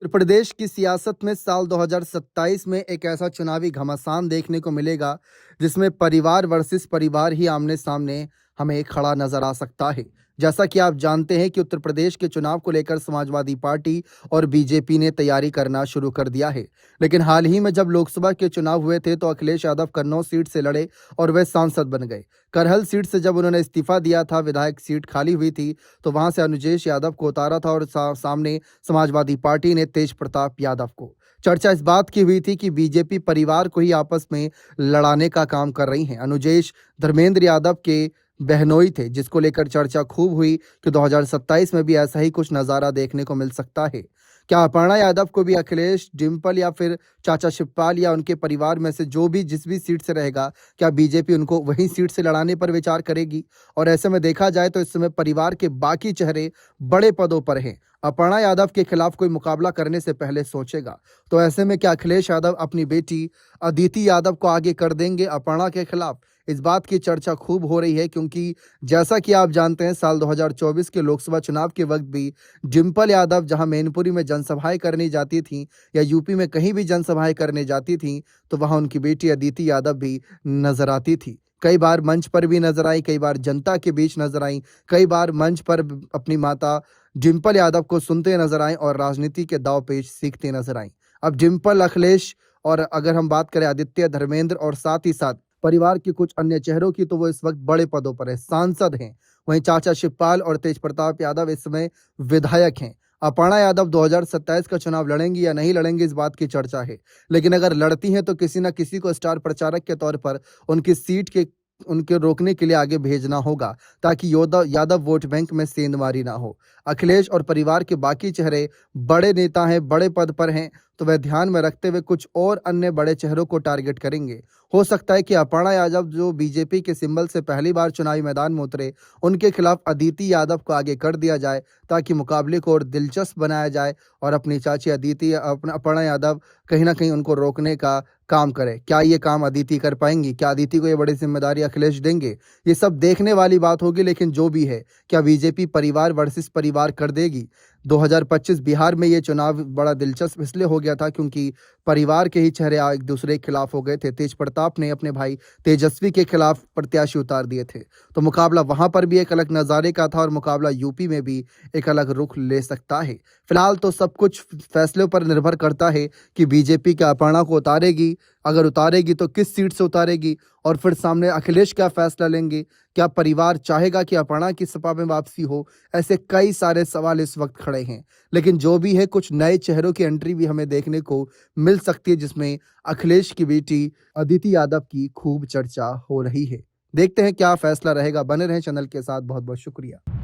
उत्तर प्रदेश की सियासत में साल 2027 में एक ऐसा चुनावी घमासान देखने को मिलेगा जिसमें परिवार वर्सेस परिवार ही आमने सामने हमें खड़ा नजर आ सकता है। जैसा कि आप जानते हैं कि उत्तर प्रदेश के चुनाव को लेकर समाजवादी पार्टी और बीजेपी ने तैयारी करना शुरू कर दिया है। लेकिन हाल ही में जब लोकसभा के चुनाव हुए थे तो अखिलेश यादव कन्नौज सीट से लड़े और वे सांसद बन गए। करहल सीट से जब उन्होंने इस्तीफा दिया था, विधायक सीट खाली हुई थी, तो वहां से अनुजेश यादव को उतारा था और सामने समाजवादी पार्टी ने तेज प्रताप यादव को। चर्चा इस बात की हुई थी कि बीजेपी परिवार को ही आपस में लड़ाने का काम कर रही है। अनुजेश धर्मेंद्र यादव के बहनोई थे, जिसको लेकर चर्चा खूब हुई कि 2027 में भी ऐसा ही कुछ नजारा देखने को मिल सकता है। क्या अपर्णा यादव को भी अखिलेश, डिम्पल या फिर चाचा शिवपाल या उनके परिवार में से जो भी जिस भी सीट से रहेगा, क्या बीजेपी उनको वही सीट से लड़ाने पर विचार करेगी? और ऐसे में देखा जाए तो इस समय परिवार के बाकी चेहरे बड़े पदों पर हैं। अपर्णा यादव के खिलाफ कोई मुकाबला करने से पहले सोचेगा। तो ऐसे में क्या अखिलेश यादव अपनी बेटी अदिति यादव को आगे कर देंगे अपर्णा के खिलाफ? इस बात की चर्चा खूब हो रही है, क्योंकि जैसा कि आप जानते हैं साल 2024 के लोकसभा चुनाव के वक्त भी डिम्पल यादव जहां मैनपुरी में जनसभाएं करने जाती थीं या यूपी में कहीं भी जनसभाएं करने जाती थीं, तो वहां उनकी बेटी अदिति यादव भी नजर आती थी। कई बार मंच पर भी नजर आई, कई बार जनता के बीच नजर आई, कई बार मंच पर अपनी माता डिम्पल यादव को सुनते नजर आए और राजनीति के दांव पेच सीखते नजर आई। अब डिम्पल, अखिलेश और अगर हम बात करें आदित्य, धर्मेंद्र और साथ ही साथ परिवार के कुछ अन्य चेहरों की, तो वो इस वक्त बड़े पदों पर है, सांसद हैं। वहीं चाचा शिवपाल और तेज प्रताप यादव इस समय विधायक हैं। अपर्णा यादव 2027 का चुनाव लड़ेंगी या नहीं लड़ेंगी, इस बात की चर्चा है। लेकिन अगर लड़ती हैं तो किसी न किसी को स्टार प्रचारक के तौर पर उनकी सीट के उनके रोकने के लिए आगे भेजना होगा, ताकि यादव वोट बैंक में सेंधमारी ना हो। अखिलेश और परिवार के बाकी चेहरे बड़े नेता हैं, बड़े पद पर हैं, तो वह ध्यान में रखते हुए कुछ और अन्य बड़े चेहरों को टारगेट करेंगे। हो सकता है कि अपर्णा यादव, जो बीजेपी के सिंबल से पहली बार चुनावी मैदान में उतरे, उनके खिलाफ अदिति यादव को आगे कर दिया जाए, ताकि मुकाबले को और दिलचस्प बनाया जाए और अपनी चाची अदिति अपर्णा यादव कहीं ना कहीं उनको रोकने का काम करे। क्या ये काम अदिति कर पाएंगी? क्या अदिति को ये बड़ी जिम्मेदारी अखिलेश देंगे? ये सब देखने वाली बात होगी। लेकिन जो भी है, क्या बीजेपी परिवार वर्सेस परिवार कर देगी? 2025 बिहार में ये चुनाव बड़ा दिलचस्प इसलिए हो गया था क्योंकि परिवार के ही चेहरे एक दूसरे के खिलाफ हो गए थे। तेज प्रताप ने अपने भाई तेजस्वी के खिलाफ प्रत्याशी उतार दिए थे, तो मुकाबला वहां पर भी एक अलग नजारे का था और मुकाबला यूपी में भी एक अलग रुख ले सकता है। फिलहाल तो सब कुछ फैसलों पर निर्भर करता है कि बीजेपी क्या अपर्णा को उतारेगी, अगर उतारेगी तो किस सीट से उतारेगी, और फिर सामने अखिलेश क्या फैसला लेंगे। क्या परिवार चाहेगा कि अपर्णा की सपा में वापसी हो? ऐसे कई सारे सवाल इस वक्त खड़े हैं। लेकिन जो भी है, कुछ नए चेहरों की एंट्री भी हमें देखने को मिल सकती है, जिसमें अखिलेश की बेटी अदिति यादव की खूब चर्चा हो रही है। देखते हैं क्या फैसला रहेगा। बने रहें चैनल के साथ। बहुत बहुत शुक्रिया।